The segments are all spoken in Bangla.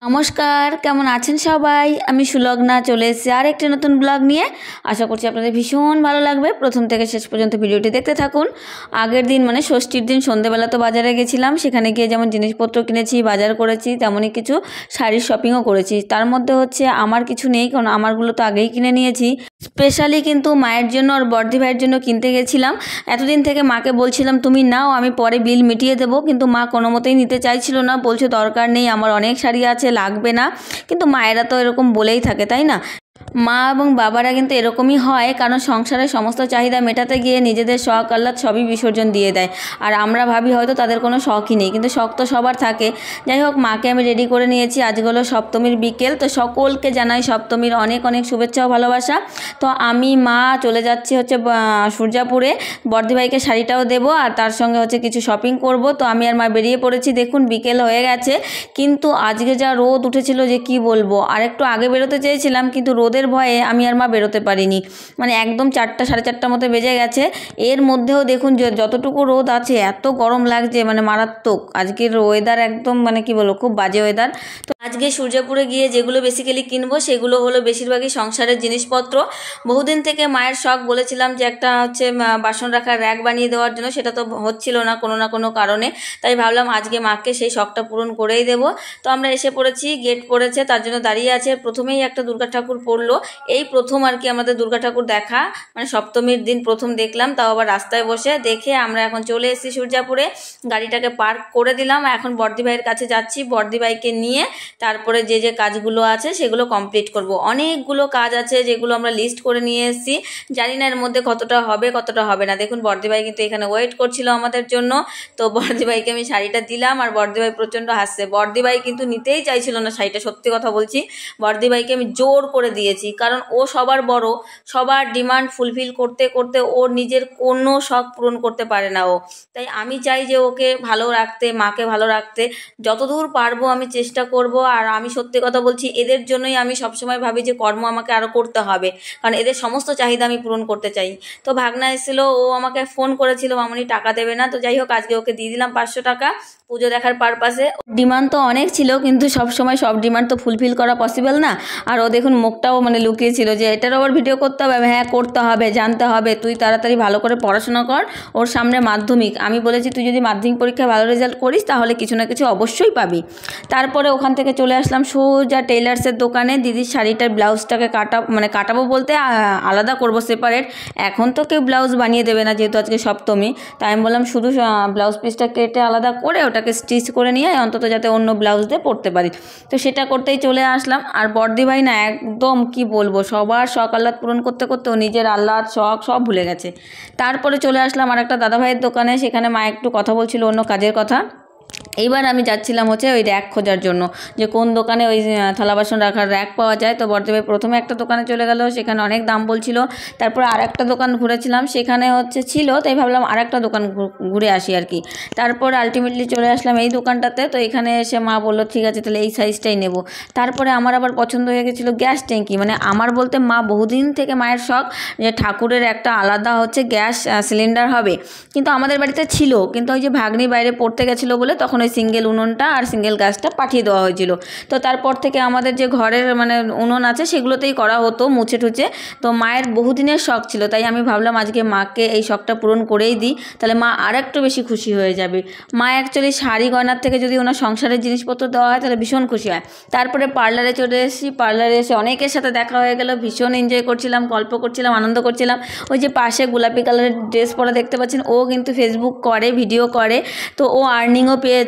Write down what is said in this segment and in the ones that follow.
নমস্কার, কেমন আছেন সবাই? আমি সুলগ্না চলে এসেছি আর একটি নতুন ব্লগ নিয়ে। আশা করছি আপনাদের ভীষণ ভালো লাগবে। প্রথম থেকে শেষ পর্যন্ত ভিডিওটি দেখতে থাকুন। আগের দিন মানে ষষ্ঠীর দিন সন্ধ্যেবেলা তো বাজারে গেছিলাম। সেখানে গিয়ে যেমন জিনিসপত্র কিনেছি, বাজার করেছি, তেমনই কিছু শাড়ির শপিংও করেছি। তার মধ্যে হচ্ছে আমার কিছু নেই, কারণ আমারগুলো তো আগেই কিনে নিয়েছি। স্পেশালি কিন্তু মায়ের জন্য আর বর্দি ভাইয়ের জন্য কিনতে গেছিলাম। এতদিন থেকে মাকে বলছিলাম তুমি নাও, আমি পরে বিল মিটিয়ে দেবো, কিন্তু মা কোনো মতেই নিতে চাইছিল না। বলছে দরকার নেই, আমার অনেক শাড়ি আছে, লাগবে না। কিন্তু মায়েরা তো এরকম বলেই থাকে, তাই না? মা এবং বাবারা কিন্তু এরকমই হয়, কারণ সংসারের সমস্ত চাহিদা মেটাতে গিয়ে নিজেদের শখ আহ্লাদ সবই বিসর্জন দিয়ে দেয়। আর আমরা ভাবি হয়তো তাদের কোনো শখই নেই, কিন্তু শখ তো সবার থাকে। যাই হোক, মাকে আমি রেডি করে নিয়েছি। আজকে হলো সপ্তমীর বিকেল, তো সকলকে জানাই সপ্তমীর অনেক অনেক শুভেচ্ছা ও ভালোবাসা। তো আমি মা চলে যাচ্ছি হচ্ছে সূর্যাপুরে। বর্দি ভাইকে শাড়িটাও দেবো আর তার সঙ্গে হচ্ছে কিছু শপিং করব। তো আমি আর মা বেরিয়ে পড়েছি। দেখুন বিকেল হয়ে গেছে, কিন্তু আজকে যা রোদ উঠেছিল যে কি বলবো। আর একটু আগে বেরোতে চেয়েছিলাম, কিন্তু রোদের ভয়ে আমি আর মা বেরোতে পারিনি। মানে একদম 4টা সাড়ে 4টার মতো বেজে গেছে। এর মধ্যেও দেখুন যতটুকু রোদ আছে, এত গরম লাগছে, মানে মারাত্মক। আজকের ওয়েদার একদম মানে কি বলবো, খুব বাজে ওয়েদার। তো আজকে সূর্যাপুরে গিয়ে যেগুলো বেসিক্যালি কিনবো সেগুলো হলো বেশিরভাগই সংসারের জিনিসপত্র। বহুদিন থেকে মায়ের শখ, বলেছিলাম যে একটা হচ্ছে বাসন রাখার র্যাক বানিয়ে দেওয়ার জন্য, সেটা তো হচ্ছিল না কোনো না কোনো কারণে। তাই ভাবলাম আজকে মাকে সেই শখটা পূরণ করেই দেবো। তো আমরা এসে পড়েছি, গেট পড়েছে, তার জন্য দাঁড়িয়ে আছে। প্রথমেই একটা দুর্গা ঠাকুর পড়লো। এই প্রথম আর কি আমাদের দুর্গা ঠাকুর দেখা, মানে সপ্তমীর দিন প্রথম দেখলাম, তাও আবার রাস্তায় বসে। দেখে আমরা এখন চলে এসেছি সূর্যাপুরে। গাড়িটাকে পার্ক করে দিলাম। এখন বর্দি ভাইয়ের কাছে যাচ্ছি। বর্দি ভাইকে নিয়ে তারপরে যে যে কাজগুলো আছে সেগুলো কমপ্লিট করব। অনেকগুলো কাজ আছে যেগুলো আমরা লিস্ট করে নিয়ে এসেছি। জানি না এর মধ্যে কতটা হবে কতটা হবে না। দেখুন বর্দি ভাই কিন্তু এখানে ওয়েট করছিল আমাদের জন্য। তো বর্দি ভাইকে আমি শাড়িটা দিলাম আর বর্দি ভাই প্রচণ্ড হাসছে। বর্দি ভাই কিন্তু নিতেই চাইছিল না শাড়িটা, সত্যি কথা বলছি। বর্দি ভাইকে আমি জোর করে দিয়েছি, কারণ ও সবার বড়, সবার ডিমান্ড ফুলফিল করতে করতে ওর নিজের কোনো শখ পূরণ করতে পারে না ও। তাই আমি চাই যে ওকে ভালো রাখতে, মাকে ভালো রাখতে। যতদূর পারবো আমি চেষ্টা করব। আর আমি সত্যি কথা বলছি, এদের জন্যই আমি সবসময় ভাবি যে কর্ম আমাকে আরও করতে হবে, কারণ এদের সমস্ত চাহিদা আমি পূরণ করতে চাই। তো ভাগনা এসেছিল, ও আমাকে ফোন করেছিল মামনি টাকা দেবে না। তো যাই হোক, আজকে ওকে দিয়ে দিলাম 500 টাকা পুজো দেখার পারপাসে। ডিমান্ড তো অনেক ছিল, কিন্তু সবসময় সব ডিমান্ড তো ফুলফিল করা পসিবল না। আর ও দেখুন মুখটাও মানে লুকিয়েছিল যে এটারও আবার ভিডিও করতে হবে। হ্যাঁ করতে হবে, জানতে হবে। তুই তাড়াতাড়ি ভালো করে পড়াশোনা কর, ওর সামনে মাধ্যমিক। আমি বলেছি তুই যদি মাধ্যমিক পরীক্ষায় ভালো রেজাল্ট করিস তাহলে কিছু না কিছু অবশ্যই পাবি। তারপরে ওখান থেকে চলে আসলাম সোজা টেইলার্সের দোকানে। দিদির শাড়িটার ব্লাউজটাকে কাটাবো বলতে আলাদা করব সেপারেট। এখন তো কেউ ব্লাউজ বানিয়ে দেবে না, যেহেতু আজকে সপ্তমী। তাই আমি বললাম শুধু ব্লাউজ পিসটা কেটে আলাদা করে ওটাকে স্টিচ করে নিয়ে অন্তত যাতে অন্য ব্লাউজ দিয়ে পরতে পারি। তো সেটা করতেই চলে আসলাম। আর বর্দি ভাই না একদম কি বলবো, সবার শখ আহ্লাদ পূরণ করতে করতে ও নিজের আহ্লাদ শখ সব ভুলে গেছে। তারপরে চলে আসলাম আর একটা দাদা ভাইয়ের দোকানে। সেখানে মা একটু কথা বলছিল অন্য কাজের কথা। এইবার আমি যাচ্ছিলাম হচ্ছে ওই র্যাক খোঁজার জন্য, যে কোন দোকানে ওই থালা বাসন রাখার র্যাক পাওয়া যায়। তো বর্দি ভাই প্রথমে একটা দোকানে চলে গেল, সেখানে অনেক দাম বলছিল। তারপর আর একটা দোকান ঘুরেছিলাম, সেখানে হচ্ছে ছিল। তাই ভাবলাম আর একটা দোকান ঘুরে আসি আর কি। তারপর আলটিমেটলি চলে আসলাম এই দোকানটাতে। তো এখানে এসে মা বললো ঠিক আছে তাহলে এই সাইজটাই নেব। তারপরে আমার আবার পছন্দ হয়ে গেছিলো গ্যাস ট্যাঙ্কি। মানে আমার বলতে মা বহুদিন থেকে মায়ের শখ যে ঠাকুরের একটা আলাদা হচ্ছে গ্যাস সিলিন্ডার হবে। কিন্তু আমাদের বাড়িতে ছিল, কিন্তু ওই যে ভাগ্নি বাইরে পড়তে গেছিলো বলে তখন ওই সিঙ্গেল উনুনটা আর সিঙ্গেল গ্যাসটা পাঠিয়ে দেওয়া হয়েছিল। তো তারপর থেকে আমাদের যে ঘরের মানে উনুন আছে সেগুলোতেই করা হতো মুছে টুছে। তো মায়ের বহুদিনের শখ ছিল, তাই আমি ভাবলাম আজকে মাকে এই শখটা পূরণ করেই দিই, তাহলে মা আর একটু বেশি খুশি হয়ে যাবে। মা অ্যাকচুয়ালি শাড়ি গয়নার থেকে যদি ওনার সংসারের জিনিসপত্র দেওয়া হয় তাহলে ভীষণ খুশি হয়। তারপরে পার্লারে চলে এসেছি। পার্লারে এসে অনেকের সাথে দেখা হয়ে গেল, ভীষণ এনজয় করছিলাম, গল্প করছিলাম, আনন্দ করছিলাম। ওই যে পাশে গোলাপি কালারের ড্রেস পরা দেখতে পাচ্ছেন, ও কিন্তু ফেসবুক করে, ভিডিও করে। তো ও আর্নিংও পেয়েছে।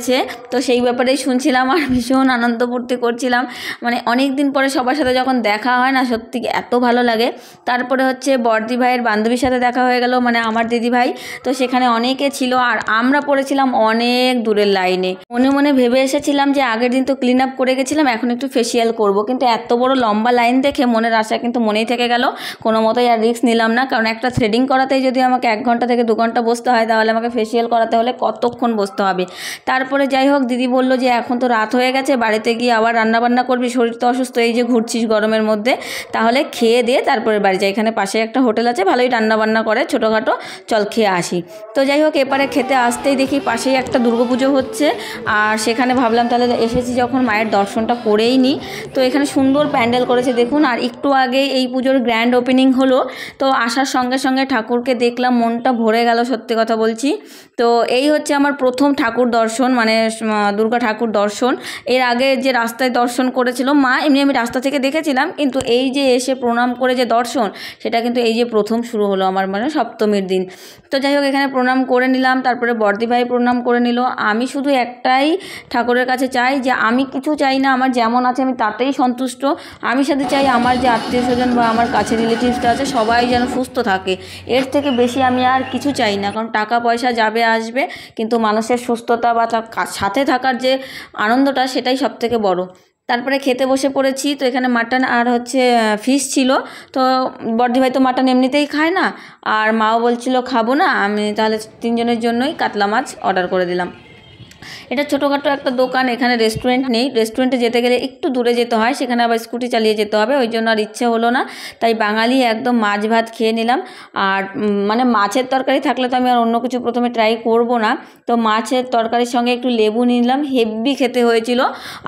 তো সেই ব্যাপারেই শুনছিলাম আর ভীষণ আনন্দ ফুর্তি করছিলাম। মানে অনেক দিন পরে সবার সাথে যখন দেখা হয় না, সত্যি এত ভালো লাগে। তারপরে হচ্ছে বর্দি ভাইয়ের বান্ধবীর সাথে দেখা হয়ে গেল, মানে আমার দিদি ভাই। তো সেখানে অনেকে ছিল আর আমরা পড়েছিলাম অনেক দূরের লাইনে। মনে মনে ভেবে এসেছিলাম যে আগের দিন তো ক্লিন আপ করে গেছিলাম, এখন একটু ফেসিয়াল করব, কিন্তু এত বড় লম্বা লাইন দেখে মনের আশা কিন্তু মনেই থেকে গেল। কোনো মতোই আর রিস্ক নিলাম না, কারণ একটা থ্রেডিং করাতেই যদি আমাকে 1 ঘন্টা থেকে 2 ঘন্টা বসতে হয়, তাহলে আমাকে ফেসিয়াল করাতে হলে কতক্ষণ বসতে হবে। তারপর তারপরে যাই হোক দিদি বলল যে এখন তো রাত হয়ে গেছে, বাড়িতে গিয়ে আবার রান্নাবান্না করবি, শরীর তো অসুস্থ, এই যে ঘুরছিস গরমের মধ্যে, তাহলে খেয়ে দিয়ে তারপরে বাড়ি যাই, এখানে পাশে একটা হোটেল আছে, ভালোই রান্নাবান্না করে ছোটোখাটো, চল খেয়ে আসি। তো যাই হোক এপারে খেতে আসতেই দেখি পাশেই একটা দুর্গাপুজো হচ্ছে, আর সেখানে ভাবলাম তাহলে এসেছি যখন মায়ের দর্শনটা করেই নিই। তো এখানে সুন্দর প্যান্ডেল করেছে দেখুন, আর একটু আগে এই পুজোর গ্র্যান্ড ওপেনিং হলো, তো আসার সঙ্গে সঙ্গে ঠাকুরকে দেখলাম, মনটা ভরে গেল, সত্যি কথা বলছি। তো এই হচ্ছে আমার প্রথম ঠাকুর দর্শন, মানে দুর্গা ঠাকুর দর্শন। এর আগে যে রাস্তায় দর্শন করেছিল মা, এমনি আমি রাস্তা থেকে দেখেছিলাম, কিন্তু এই যে এসে প্রণাম করে যে দর্শন, সেটা কিন্তু এই যে প্রথম শুরু হলো আমার, মানে সপ্তমীর দিন। তো যাই হোক এখানে প্রণাম করে নিলাম, তারপরে বর্দি ভাই প্রণাম করে নিল। আমি শুধু একটাই ঠাকুরের কাছে চাই যে আমি কিছু চাই না, আমার যেমন আছে আমি তাতেই সন্তুষ্ট। আমি সাথে চাই আমার যে আত্মীয় স্বজন বা আমার কাছে রিলেটিভসটা আছে সবাই যেন সুস্থ থাকে, এর থেকে বেশি আমি আর কিছু চাই না। কারণ টাকা পয়সা যাবে আসবে, কিন্তু মানুষের সুস্থতা বা তার সাথে থাকার যে আনন্দটা, সেটাই সবথেকে বড়। তারপরে খেতে বসে পড়েছি। তো এখানে মাটন আর হচ্ছে ফিশ ছিল। তো বর্দি ভাই তো মাটন এমনিতেই খায় না, আর মাও বলছিল খাবো না, আমি তাহলে তিনজনের জন্যই কাতলা মাছ অর্ডার করে দিলাম। এটা ছোটোখাটো একটা দোকান, এখানে রেস্টুরেন্ট নেই, রেস্টুরেন্টে যেতে গেলে একটু দূরে যেতে হয়, সেখানে আবার স্কুটি চালিয়ে যেতে হবে, ওই জন্য আর ইচ্ছে হলো না। তাই বাঙালি একদম মাছ ভাত খেয়ে নিলাম। আর মানে মাছের তরকারি থাকলে তো আমি আর অন্য কিছু প্রথমে ট্রাই করব না, তো মাছের তরকারির সঙ্গে একটু লেবু নিলাম, হেভি খেতে হয়েছিল।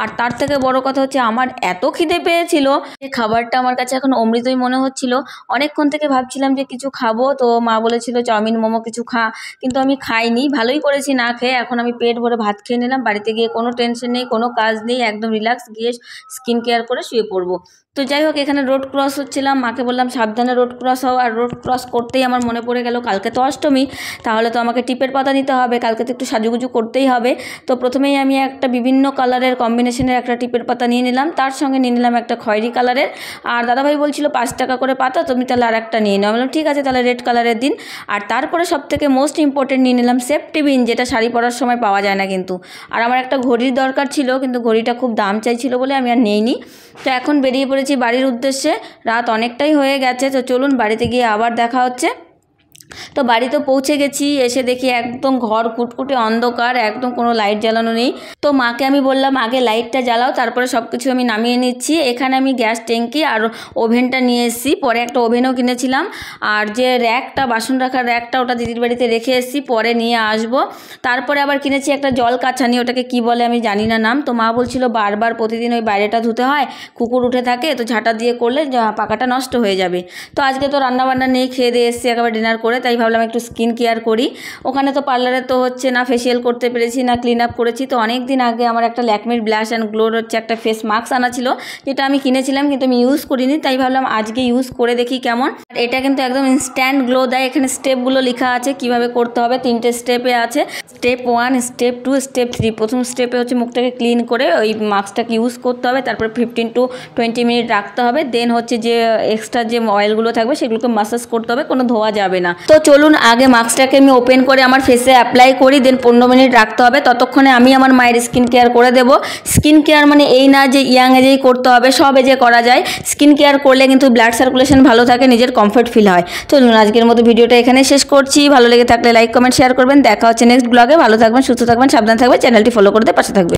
আর তার থেকে বড় কথা হচ্ছে আমার এত খিদে পেয়েছিল, যে খাবারটা আমার কাছে এখন অমৃতই মনে হচ্ছিল। অনেকক্ষণ থেকে ভাবছিলাম যে কিছু খাবো, তো মা বলেছিল চাউমিন মোমো কিছু খা, কিন্তু আমি খাইনি, ভালোই করেছি না খেয়ে। এখন আমি পেট ভরে ভাত খেয়ে নিলাম, বাড়িতে গিয়ে কোনো টেনশন নেই, কোনো কাজ নেই, একদম রিল্যাক্স, গিয়ে স্কিন কেয়ার করে শুয়ে পড়বো। তো যাই হোক এখানে রোড ক্রস হচ্ছিলাম, মাকে বললাম সাবধানে রোড ক্রস হও। আর রোড ক্রস করতেই আমার মনে পড়ে গেল কালকে তো অষ্টমী, তাহলে তো আমাকে টিপের পাতা নিতে হবে, কালকে তো একটু সাজুগুজু করতেই হবে। তো প্রথমেই আমি একটা বিভিন্ন কালারের কম্বিনেশনের একটা টিপের পাতা নিয়ে নিলাম, তার সঙ্গে নিয়ে নিলাম একটা খয়েরি কালারের। আর দাদাভাই বলছিল 5 টাকা করে পাতা, তুমি তাহলে আর একটা নিয়ে নাও। বললাম ঠিক আছে, তাহলে রেড কালারের দিন। আর তারপরে সবথেকে মোস্ট ইম্পর্টেন্ট নিয়ে নিলাম সেফটি পিন, যেটা শাড়ি পরার সময় পাওয়া যায় না কিন্তু। আর আমার একটা ঘড়ির দরকার ছিল, কিন্তু ঘড়িটা খুব দাম চাইছিল বলে আমি আর নেইনি। তো এখন বেরিয়ে পড়েছি বাড়ির উদ্দেশ্যে, রাত অনেকটাই হয়ে গেছে। তো চলুন বাড়িতে গিয়ে আবার দেখা হচ্ছে। তো বাড়িতে পৌঁছে গেছি, এসে দেখি একদম ঘর কুটকুটে অন্ধকার, একদম কোনো লাইট জ্বালানো নেই। তো মাকে আমি বললাম আগে লাইটটা জ্বালাও, তারপরে সব কিছু আমি নামিয়ে নিচ্ছি। এখানে আমি গ্যাস ট্যাঙ্কি আর ওভেনটা নিয়ে এসেছি, পরে একটা ওভেনও কিনেছিলাম। আর যে র্যাকটা, বাসন রাখার র্যাকটা, ওটা দিদির বাড়িতে রেখে এসেছি, পরে নিয়ে আসবো। তারপরে আবার কিনেছি একটা জল কাছানি, ওটাকে কি বলে আমি জানি না নাম। তো মা বলছিল বারবার প্রতিদিন ওই বাইরেটা ধুতে হয়, কুকুর উঠে থাকে, তো ঝাঁটা দিয়ে করলে পাকাটা নষ্ট হয়ে যাবে। তো আজকে তো রান্নাবান্না নেই, খেয়ে দিয়ে এসেছি একেবারে ডিনার করে, তাই ভাবলাম একটু স্কিন কেয়ার করি। ওখানে তো পার্লারে তো হচ্ছে না ফেসিয়াল করতে পেরেছি না ক্লিন আপ করেছি। তো অনেক দিন আগে আমার একটা ল্যাকমির ব্লাশ অ্যান্ড গ্লোর হচ্ছে একটা ফেস মাস্ক আনা ছিল, যেটা আমি কিনেছিলাম কিন্তু আমি ইউজ করিনি, তাই ভাবলাম আজকে ইউজ করে দেখি কেমন। এটা কিন্তু একদম ইনস্ট্যান্ট গ্লো দেয়। এখানে স্টেপগুলো লেখা আছে কিভাবে করতে হবে, 3টে স্টেপে আছে। Step 1, step 2, step 3। প্রথম স্টেপে হচ্ছে মুখটাকে ক্লিন করে ওই মাস্কটাকে ইউজ করতে হবে, তারপরে 15 to 20 মিনিট রাখতে হবে। দেন হচ্ছে যে এক্সট্রা যে অয়েলগুলো থাকবে সেগুলোকে মাসাজ করতে হবে, কোনো ধোয়া যাবে না। তো চলুন আগে মাস্কটাকে আমি ওপেন করে আমার ফেসে অ্যাপ্লাই করি, দেন 15 মিনিট রাখতে হবে। ততক্ষণে আমি আমার মায়ের স্কিন কেয়ার করে দেবো। স্কিন কেয়ার মানে এই না যে ইয়াং এজেই করতে হবে, সব এজে করা যায়। স্কিন কেয়ার করলে কিন্তু ব্লাড সার্কুলেশন ভালো থাকে, নিজের কমফর্ট ফিল হয়। চলুন আজকের মতো ভিডিওটা এখানে শেষ করছি। ভালো লেগে থাকলে লাইক কমেন্ট শেয়ার করবেন। দেখা হচ্ছে নেক্সট ব্লগে। ভালো থাকবেন, সুস্থ থাকবেন, সাবধান থাকবেন, চ্যানেলটি ফলো করতে পাশে থাকবেন।